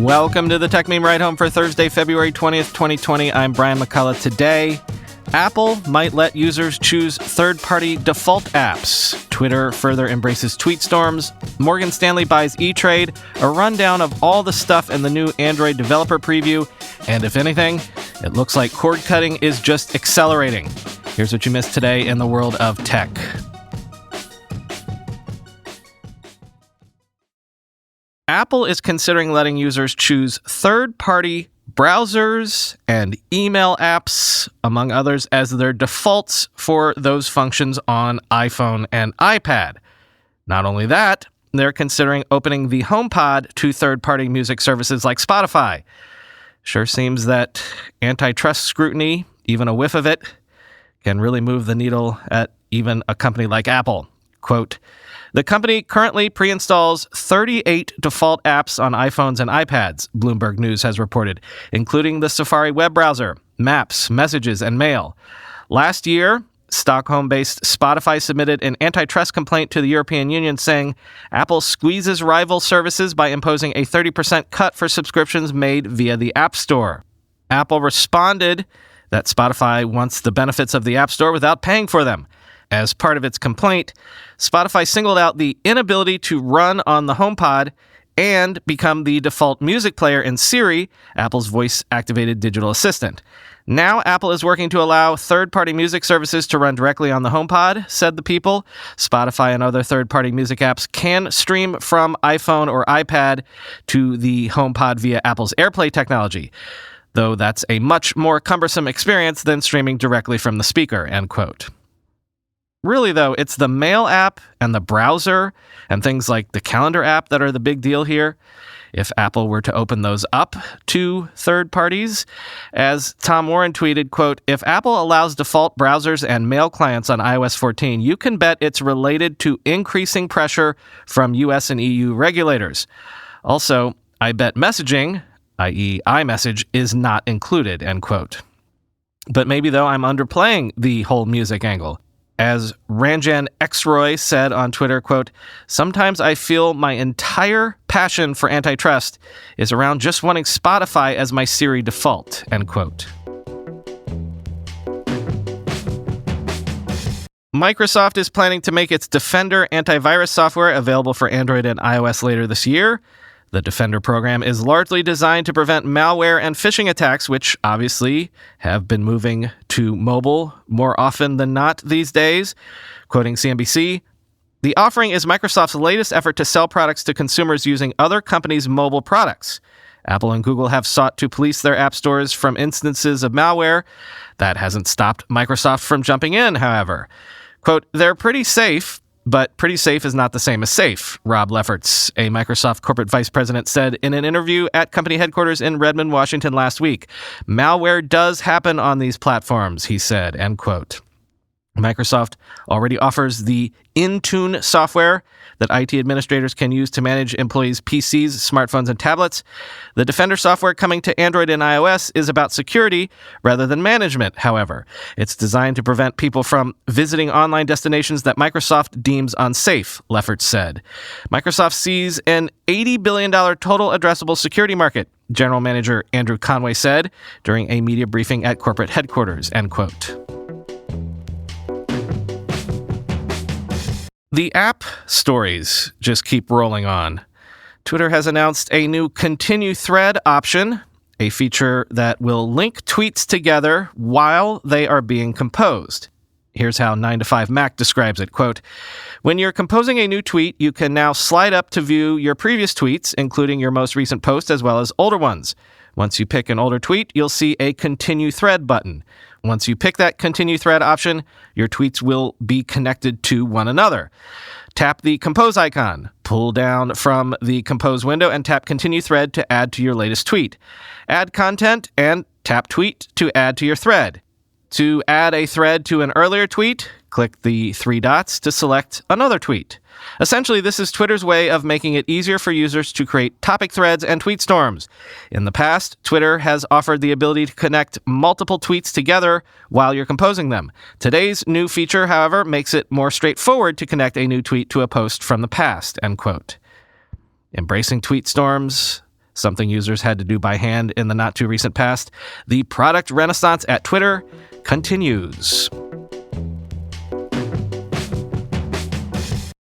Welcome to the Tech Meme Ride Home for Thursday, February 20th, 2020. I'm Brian McCullough. Today, Apple might let users choose third-party default apps. Twitter further embraces tweet storms. Morgan Stanley buys ETrade. A rundown of all the stuff in the new Android developer preview. And if anything, it looks like cord cutting is just accelerating. Here's what you missed today in the world of tech. Apple is considering letting users choose third-party browsers and email apps, among others, as their defaults for those functions on iPhone and iPad. Not only that, they're considering opening the HomePod to third-party music services like Spotify. Sure seems that antitrust scrutiny, even a whiff of it, can really move the needle at even a company like Apple. Quote, "The company currently pre-installs 38 default apps on iPhones and iPads," Bloomberg News has reported, including the Safari web browser, Maps, Messages, and Mail. Last year, Stockholm-based Spotify submitted an antitrust complaint to the European Union saying Apple squeezes rival services by imposing a 30% cut for subscriptions made via the App Store. Apple responded that Spotify wants the benefits of the App Store without paying for them. As part of its complaint, Spotify singled out the inability to run on the HomePod and become the default music player in Siri, Apple's voice-activated digital assistant. Now Apple is working to allow third-party music services to run directly on the HomePod, said the People. Spotify and other third-party music apps can stream from iPhone or iPad to the HomePod via Apple's AirPlay technology, though that's a much more cumbersome experience than streaming directly from the speaker, end quote. Really, though, it's the Mail app and the browser and things like the Calendar app that are the big deal here. If Apple were to open those up to third parties, as Tom Warren tweeted, quote, "If Apple allows default browsers and mail clients on iOS 14, you can bet it's related to increasing pressure from US and EU regulators. Also, I bet messaging, i.e. iMessage, is not included," end quote. But maybe, though, I'm underplaying the whole music angle. As Ranjan Xroy said on Twitter, quote, "Sometimes I feel my entire passion for antitrust is around just wanting Spotify as my Siri default," end quote. Microsoft is planning to make its Defender antivirus software available for Android and iOS later this year. The Defender program is largely designed to prevent malware and phishing attacks, which obviously have been moving to mobile more often than not these days. Quoting CNBC, "The offering is Microsoft's latest effort to sell products to consumers using other companies' mobile products. Apple and Google have sought to police their app stores from instances of malware. That hasn't stopped Microsoft from jumping in, however. Quote, "They're pretty safe, but pretty safe is not the same as safe," Rob Lefferts, a Microsoft corporate vice president, said in an interview at company headquarters in Redmond, Washington last week. "Malware does happen on these platforms," he said, end quote. Microsoft already offers the Intune software that IT administrators can use to manage employees' PCs, smartphones, and tablets. The Defender software coming to Android and iOS is about security rather than management, however. It's designed to prevent people from visiting online destinations that Microsoft deems unsafe, Lefferts said. Microsoft sees an $80 billion total addressable security market, General Manager Andrew Conway said during a media briefing at corporate headquarters, end quote. The app stories just keep rolling on. Twitter has announced a new Continue Thread option, a feature that will link tweets together while they are being composed. Here's how 9to5Mac describes it, quote, "When you're composing a new tweet, you can now slide up to view your previous tweets, including your most recent post as well as older ones. Once you pick an older tweet, you'll see a Continue Thread button. Once you pick that Continue Thread option, your tweets will be connected to one another. Tap the Compose icon, pull down from the Compose window, and tap Continue Thread to add to your latest tweet. Add content, and tap Tweet to add to your thread. To add a thread to an earlier tweet, click the three dots to select another tweet. Essentially, this is Twitter's way of making it easier for users to create topic threads and tweet storms. In the past, Twitter has offered the ability to connect multiple tweets together while you're composing them. Today's new feature, however, makes it more straightforward to connect a new tweet to a post from the past, end quote. Embracing tweet storms, something users had to do by hand in the not-too-recent past, the product renaissance at Twitter continues.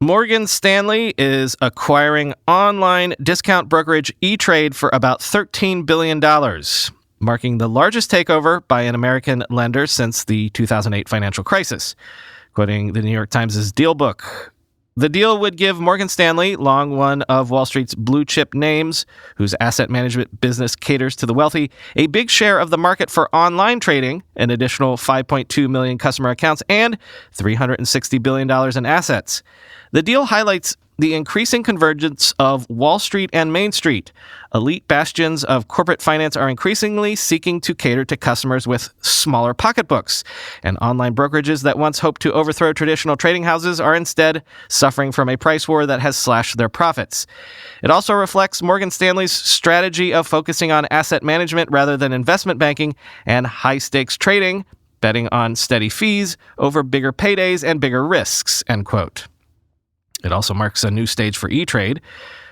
Morgan Stanley is acquiring online discount brokerage ETrade for about $13 billion, marking the largest takeover by an American lender since the 2008 financial crisis. Quoting the New York Times' Deal Book, the deal would give Morgan Stanley, long one of Wall Street's blue-chip names, whose asset management business caters to the wealthy, a big share of the market for online trading, an additional 5.2 million customer accounts, and $360 billion in assets. The deal highlights the increasing convergence of Wall Street and Main Street. Elite bastions of corporate finance are increasingly seeking to cater to customers with smaller pocketbooks, and online brokerages that once hoped to overthrow traditional trading houses are instead suffering from a price war that has slashed their profits. It also reflects Morgan Stanley's strategy of focusing on asset management rather than investment banking and high-stakes trading, betting on steady fees over bigger paydays and bigger risks, end quote. It also marks a new stage for ETrade,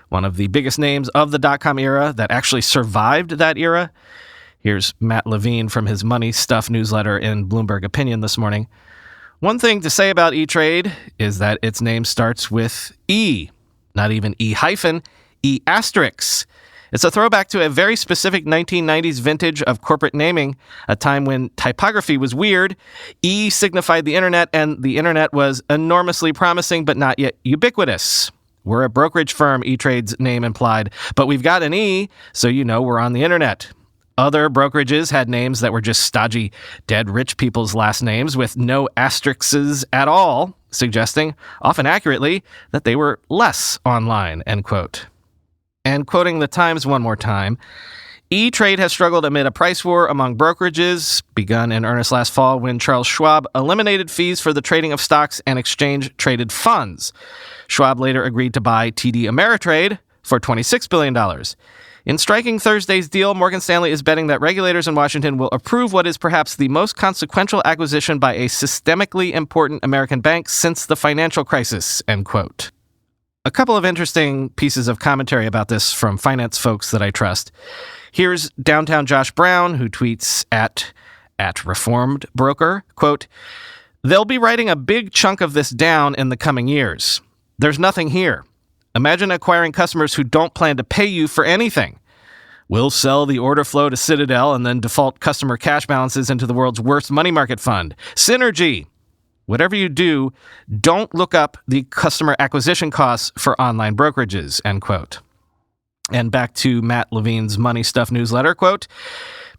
one of the biggest names of the dot-com era that actually survived that era. Here's Matt Levine from his Money Stuff newsletter in Bloomberg Opinion this morning. One thing to say about ETrade is that its name starts with E, not even E hyphen, E asterisk. It's a throwback to a very specific 1990s vintage of corporate naming, a time when typography was weird, E signified the internet, and the internet was enormously promising but not yet ubiquitous. We're a brokerage firm, ETrade's name implied, but we've got an E, so you know we're on the internet. Other brokerages had names that were just stodgy, dead rich people's last names with no asterisks at all, suggesting, often accurately, that they were less online, end quote. And quoting the Times one more time, ETrade has struggled amid a price war among brokerages, begun in earnest last fall when Charles Schwab eliminated fees for the trading of stocks and exchange-traded funds. Schwab later agreed to buy TD Ameritrade for $26 billion. In striking Thursday's deal, Morgan Stanley is betting that regulators in Washington will approve what is perhaps the most consequential acquisition by a systemically important American bank since the financial crisis, end quote. A couple of interesting pieces of commentary about this from finance folks that I trust. Here's downtown Josh Brown, who tweets at Reformed Broker, quote, "They'll be writing a big chunk of this down in the coming years. There's nothing here. Imagine acquiring customers who don't plan to pay you for anything. We'll sell the order flow to Citadel and then default customer cash balances into the world's worst money market fund. Synergy. Whatever you do, don't look up the customer acquisition costs for online brokerages," end quote. And back to Matt Levine's Money Stuff newsletter, quote,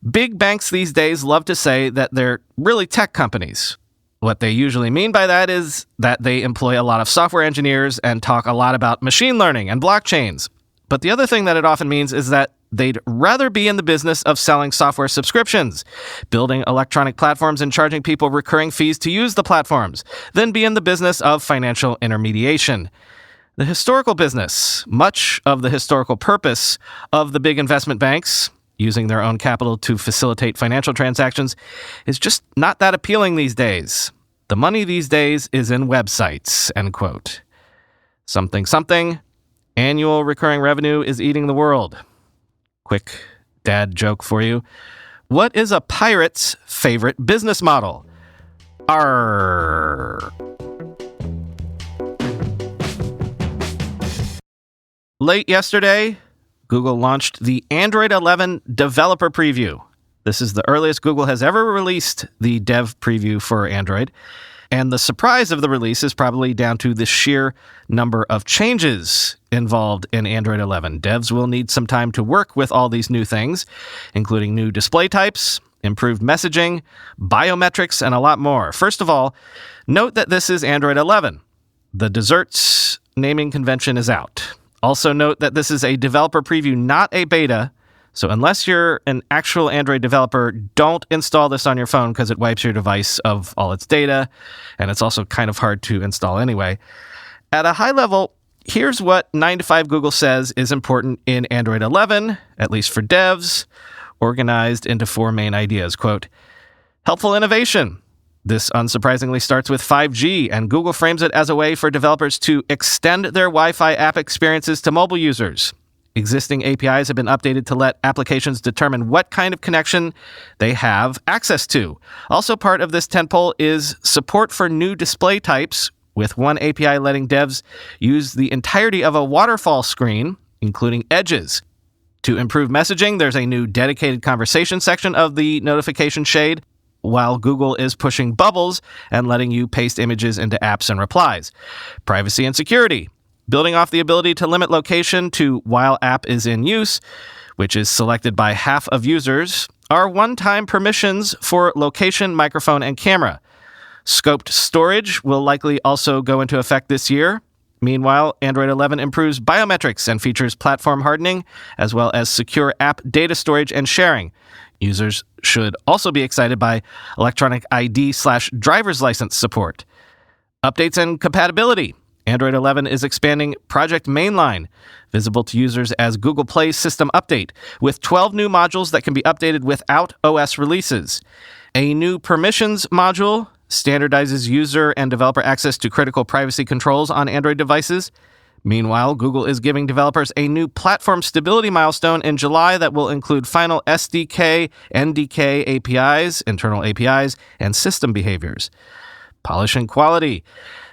"Big banks these days love to say that they're really tech companies. What they usually mean by that is that they employ a lot of software engineers and talk a lot about machine learning and blockchains. But the other thing that it often means is that they'd rather be in the business of selling software subscriptions, building electronic platforms and charging people recurring fees to use the platforms, than be in the business of financial intermediation. The historical business, much of the historical purpose of the big investment banks, using their own capital to facilitate financial transactions, is just not that appealing these days. The money these days is in websites," end quote. Something, annual recurring revenue is eating the world. Quick dad joke for you. What is a pirate's favorite business model? Arr. Late yesterday, Google launched the Android 11 developer preview. This is the earliest Google has ever released the dev preview for Android. And the surprise of the release is probably down to the sheer number of changes involved in Android 11. Devs will need some time to work with all these new things, including new display types, improved messaging, biometrics, and a lot more. First of all, note that this is Android 11. The desserts naming convention is out. Also note that this is a developer preview, not a beta. So unless you're an actual Android developer, don't install this on your phone because it wipes your device of all its data, and it's also kind of hard to install anyway. At a high level, here's what 9 to 5 Google says is important in Android 11, at least for devs, organized into 4 main ideas. Quote, helpful innovation. This unsurprisingly starts with 5G, and Google frames it as a way for developers to extend their Wi-Fi app experiences to mobile users. Existing APIs have been updated to let applications determine what kind of connection they have access to. Also part of this tentpole is support for new display types, with one API letting devs use the entirety of a waterfall screen, including edges. To improve messaging, there's a new dedicated conversation section of the notification shade, while Google is pushing bubbles and letting you paste images into apps and replies. Privacy and security. Building off the ability to limit location to while app is in use, which is selected by half of users, are one-time permissions for location, microphone, and camera. Scoped storage will likely also go into effect this year. Meanwhile, Android 11 improves biometrics and features platform hardening, as well as secure app data storage and sharing. Users should also be excited by electronic ID/driver's license support. Updates and compatibility. Android 11 is expanding Project Mainline, visible to users as Google Play System Update, with 12 new modules that can be updated without OS releases. A new permissions module standardizes user and developer access to critical privacy controls on Android devices. Meanwhile, Google is giving developers a new platform stability milestone in July that will include final SDK, NDK APIs, internal APIs, and system behaviors. Polish and quality.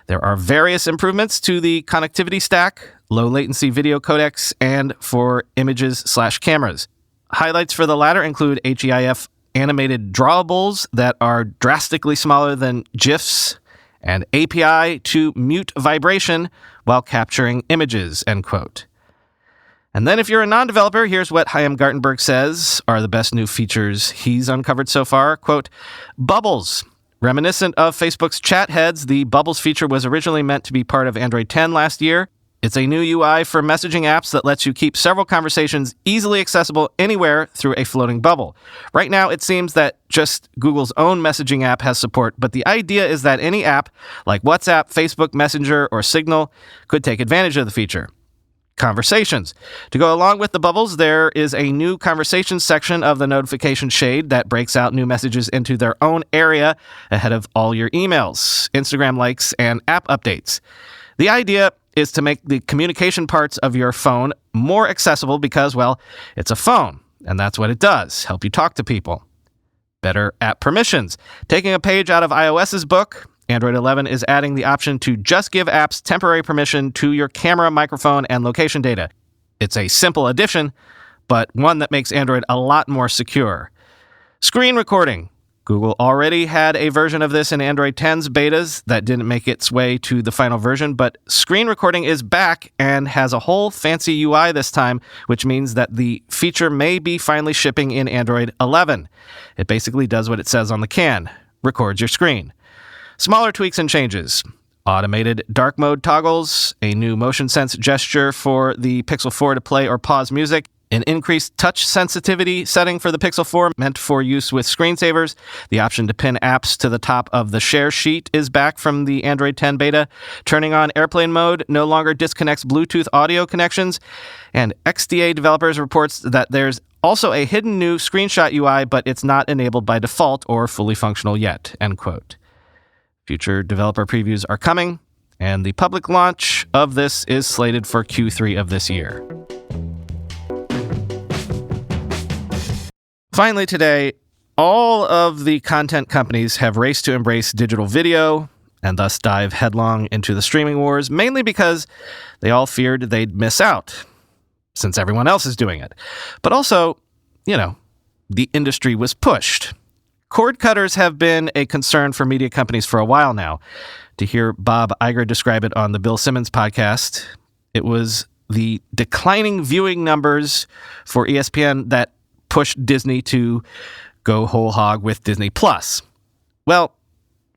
There are various improvements to the connectivity stack, low latency video codecs, and for images/cameras. Highlights for the latter include HEIF animated drawables that are drastically smaller than GIFs, and API to mute vibration while capturing images, end quote. And then if you're a non-developer, here's what Chaim Gartenberg says are the best new features he's uncovered so far. Quote, Bubbles. Reminiscent of Facebook's chat heads, the Bubbles feature was originally meant to be part of Android 10 last year. It's a new UI for messaging apps that lets you keep several conversations easily accessible anywhere through a floating bubble. Right now, it seems that just Google's own messaging app has support, but the idea is that any app, like WhatsApp, Facebook Messenger, or Signal, could take advantage of the feature. Conversations. To go along with the bubbles, there is a new conversations section of the notification shade that breaks out new messages into their own area ahead of all your emails, Instagram likes, and app updates. The idea is to make the communication parts of your phone more accessible because, well, it's a phone, and that's what it does, help you talk to people. Better app permissions. Taking a page out of iOS's book, Android 11 is adding the option to just give apps temporary permission to your camera, microphone, and location data. It's a simple addition, but one that makes Android a lot more secure. Screen recording. Google already had a version of this in Android 10's betas that didn't make its way to the final version, but screen recording is back and has a whole fancy UI this time, which means that the feature may be finally shipping in Android 11. It basically does what it says on the can, records your screen. Smaller tweaks and changes. Automated dark mode toggles, a new motion sense gesture for the Pixel 4 to play or pause music, an increased touch sensitivity setting for the Pixel 4 meant for use with screensavers. The option to pin apps to the top of the share sheet is back from the Android 10 beta. Turning on airplane mode no longer disconnects Bluetooth audio connections. And XDA developers reports that there's also a hidden new screenshot UI, but it's not enabled by default or fully functional yet, end quote. Future developer previews are coming, and the public launch of this is slated for Q3 of this year. Finally today, all of the content companies have raced to embrace digital video and thus dive headlong into the streaming wars, mainly because they all feared they'd miss out, since everyone else is doing it. But also, the industry was pushed. Cord cutters have been a concern for media companies for a while now. To hear Bob Iger describe it on the Bill Simmons podcast, it was the declining viewing numbers for ESPN that pushed Disney to go whole hog with Disney+. Well,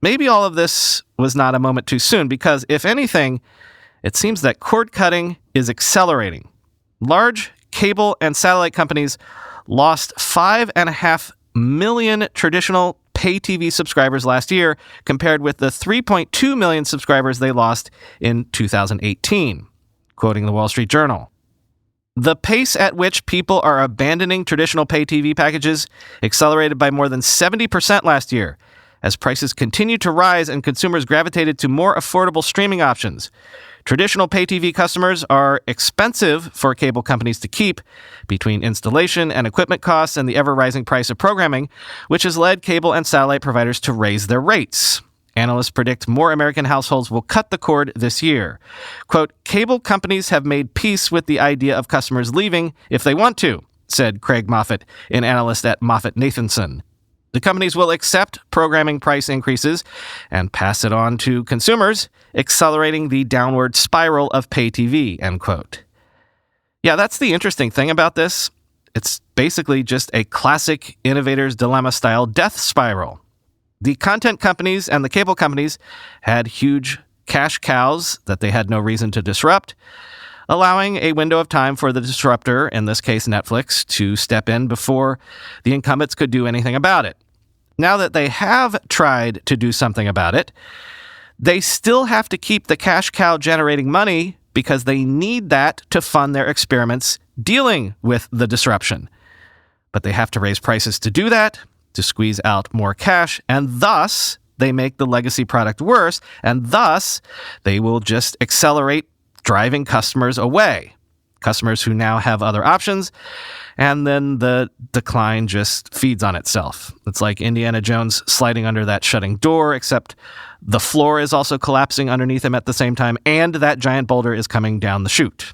maybe all of this was not a moment too soon, because if anything, it seems that cord cutting is accelerating. Large cable and satellite companies lost 5.5 million traditional pay TV subscribers last year, compared with the 3.2 million subscribers they lost in 2018, quoting the Wall Street Journal. The pace at which people are abandoning traditional pay TV packages accelerated by more than 70% last year, as prices continued to rise and consumers gravitated to more affordable streaming options. Traditional pay TV customers are expensive for cable companies to keep between installation and equipment costs and the ever-rising price of programming, which has led cable and satellite providers to raise their rates. Analysts predict more American households will cut the cord this year. Quote, cable companies have made peace with the idea of customers leaving if they want to, said Craig Moffett, an analyst at MoffettNathanson. The companies will accept programming price increases and pass it on to consumers, accelerating the downward spiral of pay TV, end quote. Yeah, that's the interesting thing about this. It's basically just a classic innovator's dilemma-style death spiral. The content companies and the cable companies had huge cash cows that they had no reason to disrupt, allowing a window of time for the disruptor, in this case Netflix, to step in before the incumbents could do anything about it. Now that they have tried to do something about it, they still have to keep the cash cow generating money because they need that to fund their experiments dealing with the disruption. But they have to raise prices to do that, to squeeze out more cash, and thus they make the legacy product worse, and thus they will just accelerate driving customers away, customers who now have other options, and then the decline just feeds on itself. It's like Indiana Jones sliding under that shutting door, except the floor is also collapsing underneath him at the same time, and that giant boulder is coming down the chute.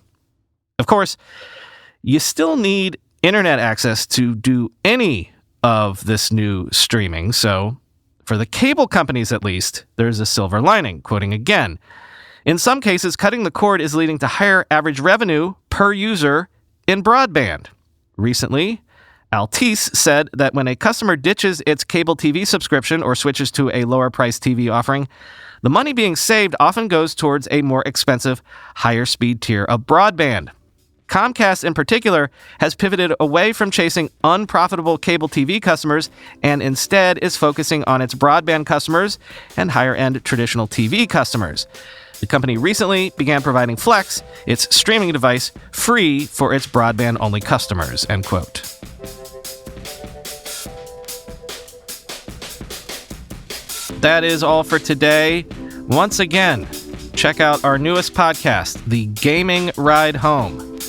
Of course, you still need internet access to do any of this new streaming, so for the cable companies at least, there's a silver lining, quoting again. In some cases, cutting the cord is leading to higher average revenue per user in broadband. Recently, Altice said that when a customer ditches its cable TV subscription or switches to a lower-priced TV offering, the money being saved often goes towards a more expensive, higher-speed tier of broadband. Comcast, in particular, has pivoted away from chasing unprofitable cable TV customers and instead is focusing on its broadband customers and higher-end traditional TV customers. The company recently began providing Flex, its streaming device, free for its broadband-only customers, end quote. That is all for today. Once again, check out our newest podcast, The Gaming Ride Home.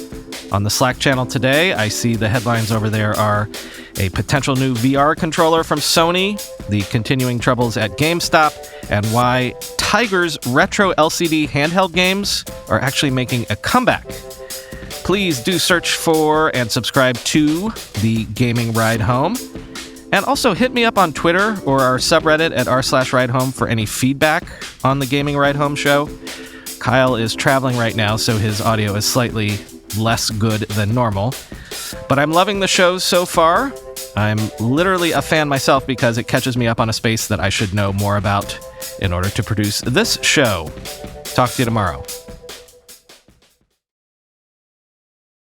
On the Slack channel today, I see the headlines over there are a potential new VR controller from Sony, the continuing troubles at GameStop, and why Tiger's retro LCD handheld games are actually making a comeback. Please do search for and subscribe to The Gaming Ride Home. And also hit me up on Twitter or our subreddit at r/ridehome for any feedback on The Gaming Ride Home show. Kyle is traveling right now, so his audio is slightly less good than normal. But I'm loving the shows so far. I'm literally a fan myself because it catches me up on a space that I should know more about in order to produce this show. Talk to you tomorrow.